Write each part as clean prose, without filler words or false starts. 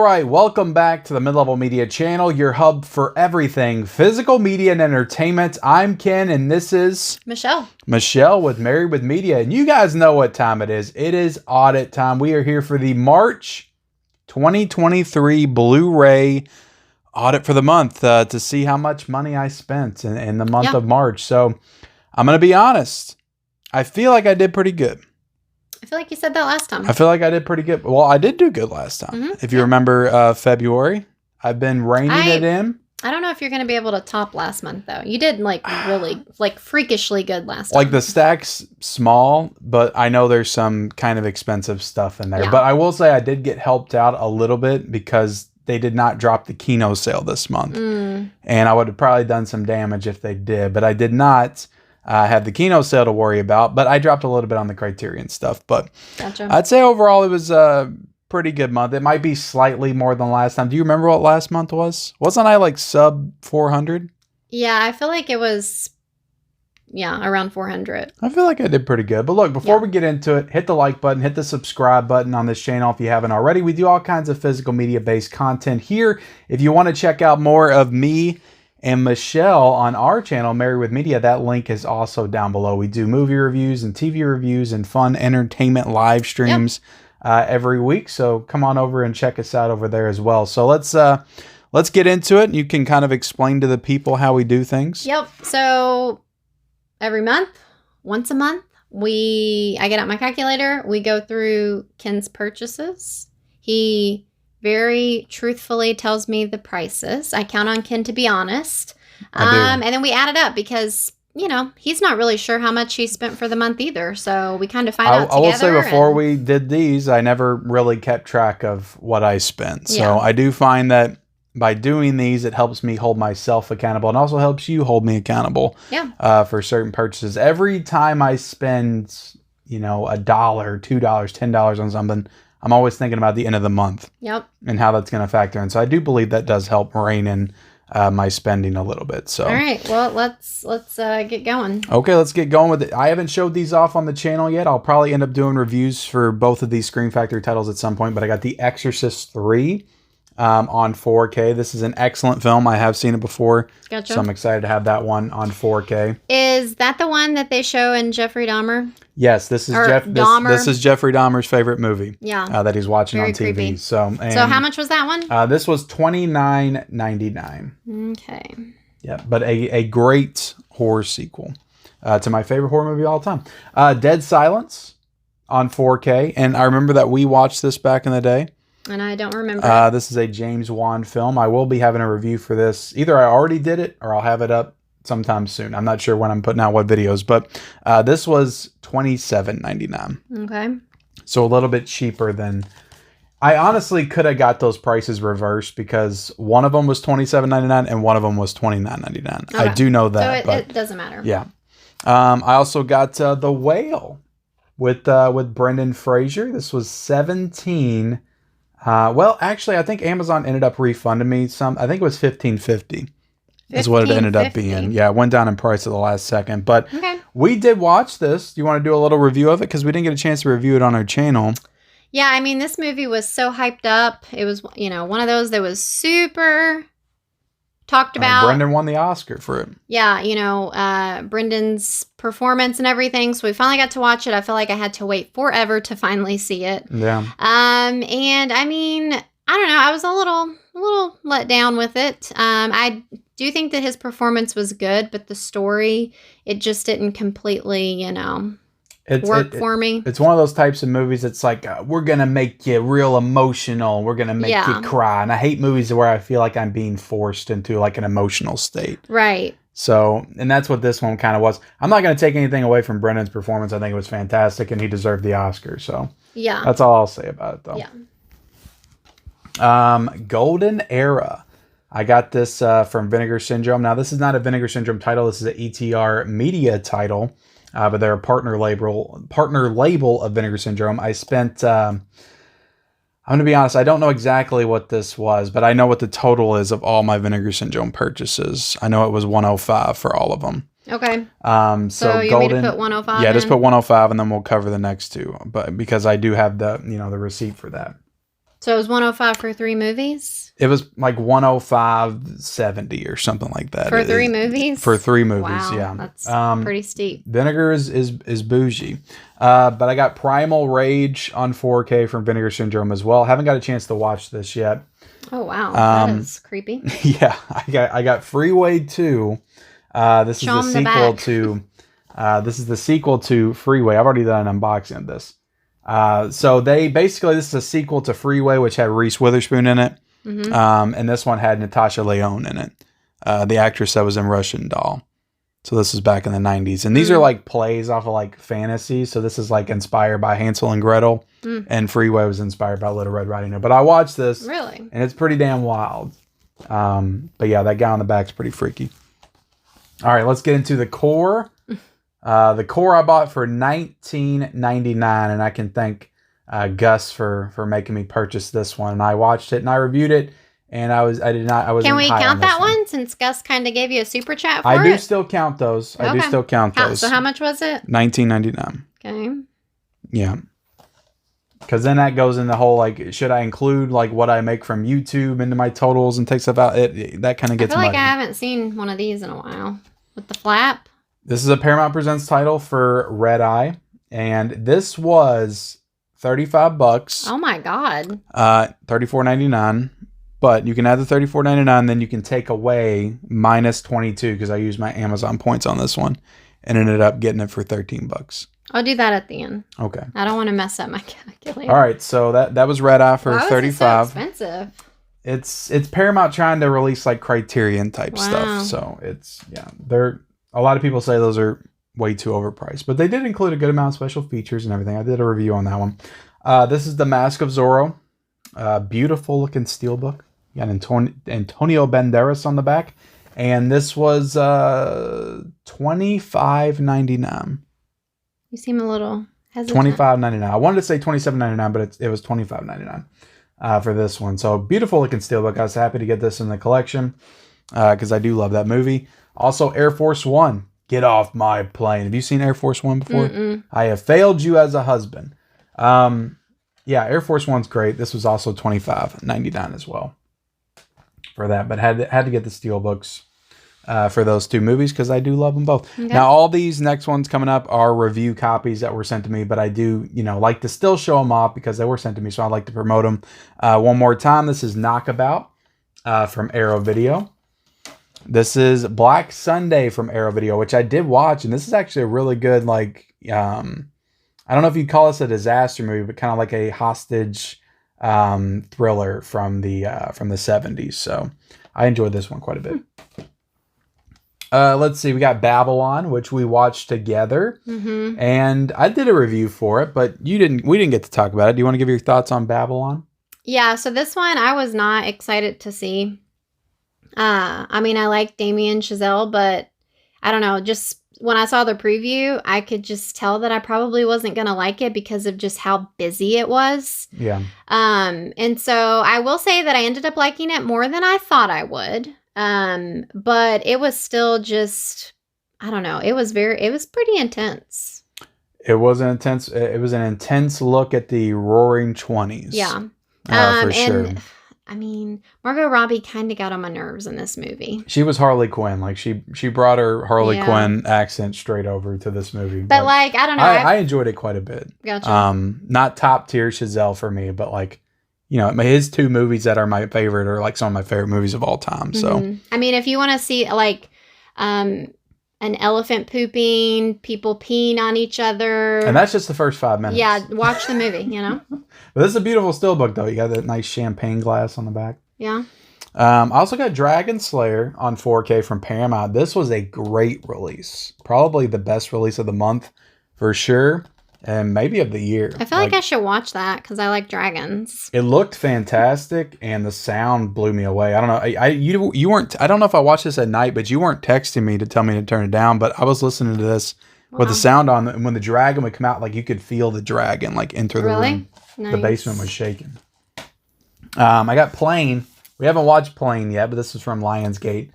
right, welcome back to the Mid-Level Media channel, your hub for everything physical media and entertainment. I'm Ken, and this is Michelle. Michelle with Married with Media, and you guys know what time it is. It is audit time. We are here for the March 2023 Bluray audit for the month to see how much money I spent in the month of March. So I'm going to be honest. I feel like I did pretty good. I feel like you said that last time. I feel like I did pretty good. Well, I did do good last time. If you remember February, I've been reining it in. I don't know if you're going to be able to top last month, though. You did really freakishly good last time. Like the stack's small, but I know there's some kind of expensive stuff in there. Yeah. But I will say I did get helped out a little bit because they did not drop the Kino sale this month. And I would have probably done some damage if they did, but I did not. Have the Kino sale to worry about, but I dropped a little bit on the Criterion stuff. But gotcha. I'd say overall it was a pretty good month. It might be slightly more than last time. Do you remember what last month was? Wasn't I like sub 400? Yeah, I feel like it was, around 400. I feel like I did pretty good. But look, before we get into it, hit the like button, hit the subscribe button on this channel if you haven't already. We do all kinds of physical media-based content here. If you want to check out more of me and Michelle on our channel, Married with Media, that link is also down below. We do movie reviews and TV reviews and fun entertainment live streams every week. So come on over and check us out over there as well. So let's get into it. You can kind of explain to the people how we do things. Yep. So every month, once a month, I get out my calculator. We go through Ken's purchases. He very truthfully tells me the prices. I count on Ken to be honest. And then we add it up because, he's not really sure how much he spent for the month either. So we kind of find out together. I will say before we did these, I never really kept track of what I spent. So I do find that by doing these, it helps me hold myself accountable and also helps you hold me accountable for certain purchases. Every time I spend, $1, $2, $10 on something, I'm always thinking about the end of the month and how that's going to factor in. So I do believe that does help rein in my spending a little bit. So all right, well, let's get going. Okay, let's get going with it. I haven't showed these off on the channel yet. I'll probably end up doing reviews for both of these Scream Factory titles at some point, but I got The Exorcist 3 on 4K. This is an excellent film. I have seen it before. Gotcha. So I'm excited to have that one on 4K. Is that the one that they show in Jeffrey Dahmer? Yes, this is this is Jeffrey Dahmer's favorite movie. Yeah, that he's watching on TV. Creepy. So how much was that one? This was $29.99. Okay. Yeah, but a great horror sequel to my favorite horror movie of all time. Dead Silence on 4K, and I remember that we watched this back in the day. And I don't remember. This is a James Wan film. I will be having a review for this. Either I already did it or I'll have it up sometime soon. I'm not sure when I'm putting out what videos, but this was $27.99. Okay. So a little bit cheaper than... I honestly could have got those prices reversed because one of them was $27.99 and one of them was $29.99. Okay. I do know that. So it doesn't matter. Yeah. I also got The Whale with Brendan Fraser. This was $17. Well, actually, I think Amazon ended up refunding me some. I think it was $15.50 is what it ended up being. Yeah, it went down in price at the last second. But we did watch this. Do you want to do a little review of it? Because we didn't get a chance to review it on our channel. Yeah, I mean, this movie was so hyped up. It was, one of those that was super talked about. Brendan won the Oscar for it. Yeah, Brendan's performance and everything. So we finally got to watch it. I feel like I had to wait forever to finally see it. Yeah. And I mean, I don't know. I was a little let down with it. I do think that his performance was good, but the story, it just didn't completely, work for me. It's one of those types of movies that's like, we're going to make you real emotional. We're going to make you cry. And I hate movies where I feel like I'm being forced into like an emotional state. Right. So, and that's what this one kind of was. I'm not going to take anything away from Brendan's performance. I think it was fantastic and he deserved the Oscar. So yeah, that's all I'll say about it though. Yeah. Golden Era. I got this from Vinegar Syndrome. Now, this is not a Vinegar Syndrome title. This is an ETR Media title. But they're a partner label of Vinegar Syndrome. I spent, I'm going to be honest, I don't know exactly what this was, but I know what the total is of all my Vinegar Syndrome purchases. I know it was $105 for all of them. Okay. So you Golden, want me to put 105 just put 105 and then we'll cover the next two. But because I do have the, the receipt for that. So it was 105 for 3 movies? It was like 105.70 or something like that. For 3 movies? For 3 movies, wow, yeah. That's pretty steep. Vinegar is bougie. But I got Primal Rage on 4K from Vinegar Syndrome as well. Haven't got a chance to watch this yet. Oh, wow. That is creepy. Yeah, I got Freeway 2. This is the sequel to Freeway. I've already done an unboxing of this. So this is a sequel to Freeway, which had Reese Witherspoon in it. Mm-hmm. And this one had Natasha Lyonne in it. The actress that was in Russian Doll. So this is back in the 90s. And these are like plays off of like fantasy. So this is like inspired by Hansel and Gretel. And Freeway was inspired by Little Red Riding Hood. But I watched this. Really? And it's pretty damn wild. But yeah, that guy on the back's pretty freaky. All right, let's get into the core. The core I bought for $19.99, and I can thank Gus for making me purchase this one. And I watched it and I reviewed it, and I was. Can we count that one since Gus kind of gave you a super chat for it? I do still count those. Okay. I do still count those. So how much was it? $19.99. Okay. Yeah. Because then that goes in the whole, like, should I include, like, what I make from YouTube into my totals and take stuff out? That kind of gets I feel muddy. like I haven't seen one of these in a while. With the flap. This is a Paramount Presents title for Red Eye. And this was $35. Oh, my God. $34.99. But you can add the $34.99, then you can take away minus $22 because I used my Amazon points on this one and ended up getting it for $13. I'll do that at the end. Okay. I don't want to mess up my calculator. All right, so that was Red Eye for $35. Why was it so expensive? It's Paramount trying to release like Criterion type stuff. So a lot of people say those are way too overpriced, but they did include a good amount of special features and everything. I did a review on that one. This is The Mask of Zorro. Beautiful looking steelbook. You got Antonio Banderas on the back. And this was $25.99. You seem a little hesitant. $25.99. I wanted to say $27.99, but it was $25.99 for this one. So beautiful looking steelbook. I was happy to get this in the collection because I do love that movie. Also, Air Force One. Get off my plane. Have you seen Air Force One before? Mm-mm. I have failed you as a husband. Yeah, Air Force One's great. This was also $25.99 as well for that. But had to get the steelbooks for those 2 movies because I do love them both. Okay. Now, all these next ones coming up are review copies that were sent to me, but I do, like to still show them off because they were sent to me, so I like to promote them. One more time, this is Knockabout from Arrow Video. This is Black Sunday from Arrow Video, which I did watch, and this is actually a really good, like, I don't know if you'd call this a disaster movie, but kind of like a hostage thriller from the 70s. So I enjoyed this one quite a bit. Let's see. We got Babylon, which we watched together, and I did a review for it, but we didn't get to talk about it. Do you want to give your thoughts on Babylon? Yeah. So this one I was not excited to see. I mean, I like Damien Chazelle, but I don't know. Just when I saw the preview, I could just tell that I probably wasn't going to like it because of just how busy it was. Yeah. And so I will say that I ended up liking it more than I thought I would. But it was still just, I don't know. It was pretty intense. It was an intense look at the Roaring 20s. Yeah. For sure. I mean, Margot Robbie kind of got on my nerves in this movie. She was Harley Quinn. Like she brought her Harley Quinn accent straight over to this movie. But like, I don't know. I enjoyed it quite a bit. Gotcha. Not top tier Chazelle for me, but like, his 2 movies that are my favorite are like some of my favorite movies of all time. So, I mean, if you want to see like, an elephant pooping, people peeing on each other. And that's just the first 5 minutes. Yeah, watch the movie, But this is a beautiful steelbook, though. You got that nice champagne glass on the back. Yeah. I also got Dragon Slayer on 4K from Paramount. This was a great release. Probably the best release of the month for sure. And maybe of the year. I feel like I should watch that because I like dragons. It looked fantastic, and the sound blew me away. I don't know. You weren't. I don't know if I watched this at night, but you weren't texting me to tell me to turn it down. But I was listening to this with the sound on, and when the dragon would come out, like you could feel the dragon like enter the room. Nice. The basement was shaking. I got Plane. We haven't watched Plane yet, but this is from Lionsgate,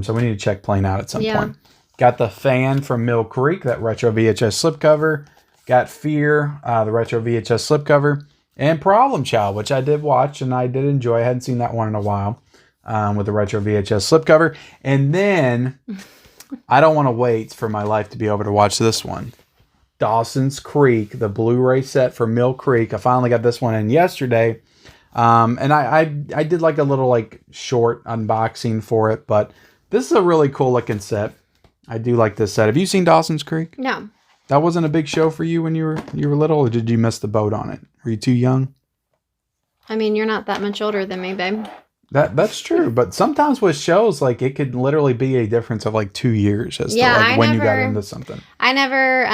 so we need to check Plane out at some point. Got The Fan from Mill Creek, that retro VHS slipcover. Got Fear, the retro VHS slipcover. And Problem Child, which I did watch and I did enjoy. I hadn't seen that one in a while with the retro VHS slipcover. And then I don't want to wait for my life to be over to watch this one. Dawson's Creek, the Blu-ray set for Mill Creek. I finally got this one in yesterday. And I did like a little like short unboxing for it, but this is a really cool looking set. I do like this set. Have you seen Dawson's Creek? No. That wasn't a big show for you when you were little, or did you miss the boat on it? Were you too young? I mean, you're not that much older than me, babe. That's true, but sometimes with shows, like it could literally be a difference of like 2 years as to like when you got into something. I never.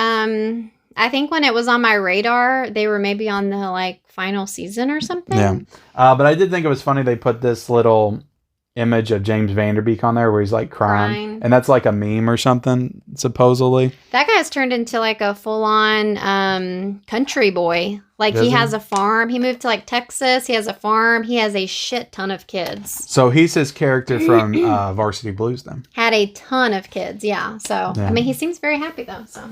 I think when it was on my radar, they were maybe on the like final season or something. Yeah, but I did think it was funny they put this little image of James Vanderbeek on there where he's like crying. And that's like a meme or something, supposedly. That guy's turned into like a full-on country boy. Like he has a farm. He moved to like Texas. He has a farm. He has a shit ton of kids. So he's his character from Varsity Blues then. Had a ton of kids, yeah. So, yeah. I mean, he seems very happy though, so.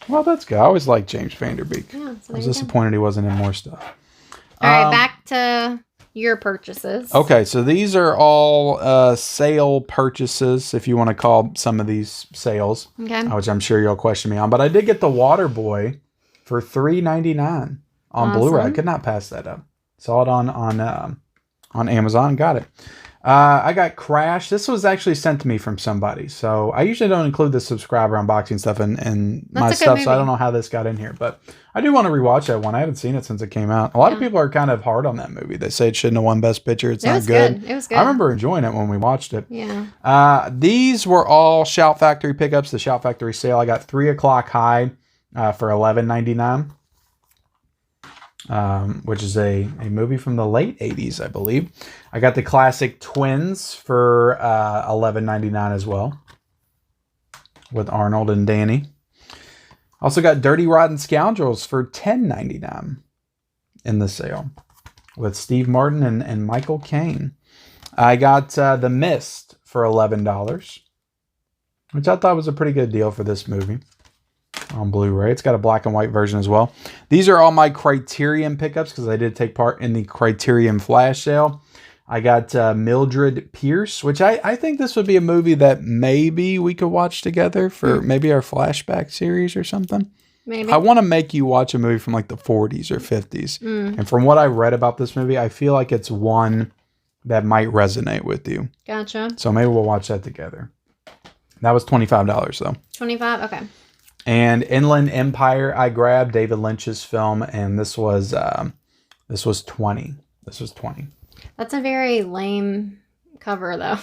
Well, that's good. I always liked James Vanderbeek. Yeah, so I was disappointed he wasn't in more stuff. All right, back to your purchases. Okay, so these are all sale purchases, if you want to call some of these sales, which I'm sure you'll question me on. But I did get the Water Boy for $3.99 on Blu-ray. I could not pass that up. Saw it on Amazon. Got it. I got Crash. This was actually sent to me from somebody. So I usually don't include the subscriber unboxing stuff in my stuff. So I don't know how this got in here. But I do want to rewatch that one. I haven't seen it since it came out. A lot of people are kind of hard on that movie. They say it shouldn't have won Best Picture. It's not good. It was good. I remember enjoying it when we watched it. Yeah. These were all Shout Factory pickups. The Shout Factory sale. I got 3 O'Clock High for $11.99. Which is a movie from the late 80s, I believe. I got the classic Twins for $11.99 as well, with Arnold and Danny. Also got Dirty Rotten Scoundrels for $10.99 in the sale, with Steve Martin and Michael Caine. I got The Mist for $11, which I thought was a pretty good deal for this movie. On Blu-ray. It's got a black and white version as well. These are all my Criterion pickups because I did take part in the Criterion flash sale. I got Mildred Pierce, which I think this would be a movie that maybe we could watch together for maybe our flashback series or something. Maybe. I want to make you watch a movie from like the 40s or 50s. And from what I read about this movie, I feel like it's one that might resonate with you. Gotcha. So maybe we'll watch that together. That was $25 though. 25? Okay. And Inland Empire, I grabbed David Lynch's film, and this was 20. This was 20. That's a very lame cover, though.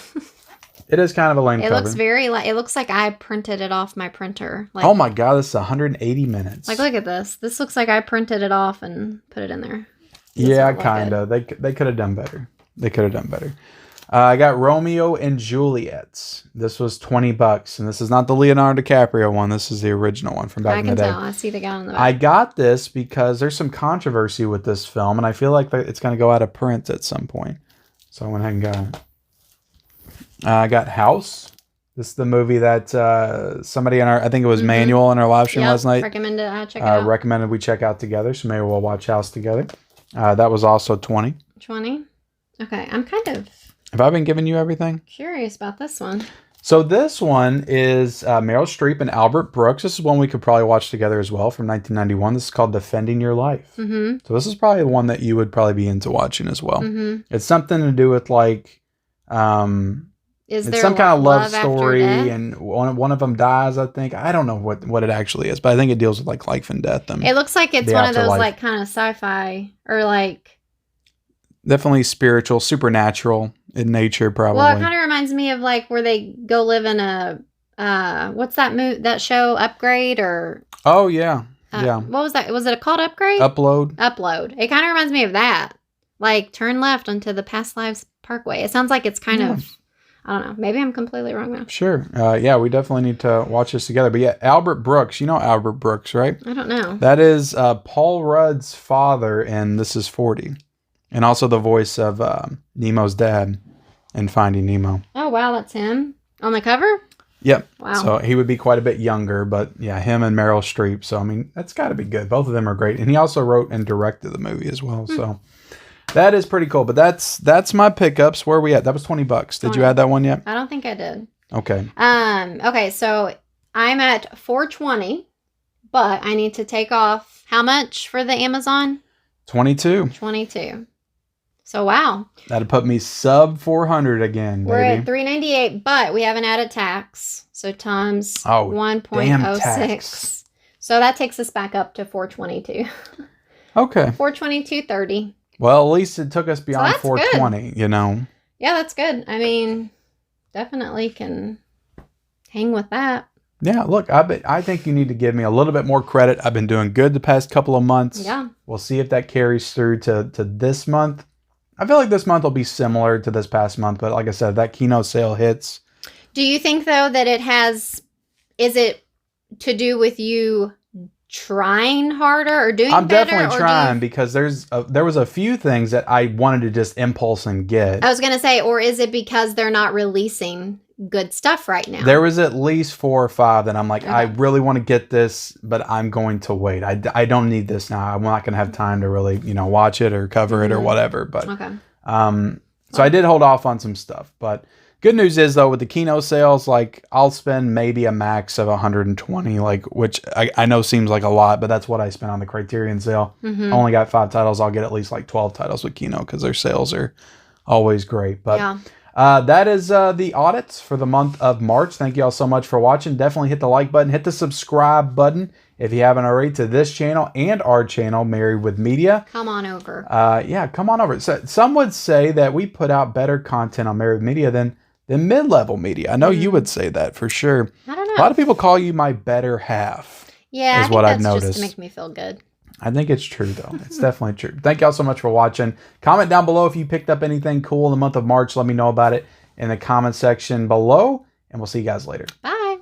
It is kind of a lame cover. It looks very like it looks like I printed it off my printer. Like, oh my god, this is 180 minutes. Like, look at this. This looks like I printed it off and put it in there. Yeah, kind of. They could have done better. They could have done better. I got Romeo and Juliet. This was $20, and this is not the Leonardo DiCaprio one. This is the original one from back in the day. I can tell. I see the guy on the back. I got this because there's some controversy with this film, and I feel like it's going to go out of print at some point. So I went ahead and got it. I got House. This is the movie that somebody in I think it was Manuel in our live stream last night. Recommended we check out together, so maybe we'll watch House together. That was also 20. 20? Okay, I'm kind of... Have I been giving you everything? Curious about this one. So this one is Meryl Streep and Albert Brooks. This is one we could probably watch together as well from 1991. This is called Defending Your Life. So this is probably the one that you would probably be into watching as well. It's something to do with like... Is it's there some kind of love story, death? And one of them dies, I think. I don't know what it actually is, but I think it deals with like life and death. And it looks like it's one of those like kind of sci-fi or like... Definitely spiritual, supernatural in nature, probably. Well, it kind of reminds me of like where they go live in a... what's that show, Upgrade or... Oh, yeah. Yeah. What was that? Was it called Upgrade? Upload. It kind of reminds me of that. Like, turn left onto the Past Lives Parkway. It sounds like it's kind of... I don't know. Maybe I'm completely wrong now. Sure. Yeah, we definitely need to watch this together. But yeah, Albert Brooks. You know Albert Brooks, right? I don't know. That is Paul Rudd's father in This Is 40. And also the voice of Nemo's dad in Finding Nemo. Oh, wow. That's him? On the cover? Yep. Wow. So he would be quite a bit younger, but yeah, him and Meryl Streep. So I mean, that's got to be good. Both of them are great, and he also wrote and directed the movie as well. So that is pretty cool. But that's my pickups. Where are we at? That was $20. Did you add that one yet? I don't think I did. Okay. Okay, so I'm at $420, but I need to take off how much for the Amazon? 22. 22. So wow. That'll put me sub 400 again, We're baby. at 398, but we haven't added tax. So times damn 1.06. tax. So that takes us back up to 422. Okay. 422.30. Well, at least it took us beyond that's 420, you know. Yeah, that's good. I mean, definitely can hang with that. Yeah, look, I think you need to give me a little bit more credit. I've been doing good the past couple of months. Yeah. We'll see if that carries through to this month. I feel like this month will be similar to this past month, but like I said, that keynote sale hits. Do you think, though, that is it to do with you trying harder or doing I'm better? definitely trying because there was a few things that I wanted to just impulse and get. I was going to say, or is it because they're not releasing good stuff right now? There was at least 4 or 5 that I'm like, Okay. I really want to get this, but I'm going to wait. I don't need this now. I'm not going to have time to really, watch it or cover it or whatever. But Okay. so I did hold off on some stuff. But good news is though, with the keynote sales, like I'll spend maybe a max of 120, which I know seems like a lot, but that's what I spent on the Criterion sale. I only got 5 titles. I'll get at least like 12 titles with keynote because their sales are always great. But Yeah. that is the audits for the month of March. Thank you all so much for watching. Definitely hit the like button, hit the subscribe button if you haven't already to this channel and our channel, Married with Media. Come on over. Yeah, come on over. So, some would say that we put out better content on Married with Media than mid-level media. I know you would say that for sure. I don't know. A lot of people call you my better half. Yeah, is I think what that's I've just noticed. to make me feel good. I think it's true, though. It's definitely true. Thank y'all so much for watching. Comment down below if you picked up anything cool in the month of March. Let me know about it in the comment section below, and we'll see you guys later. Bye.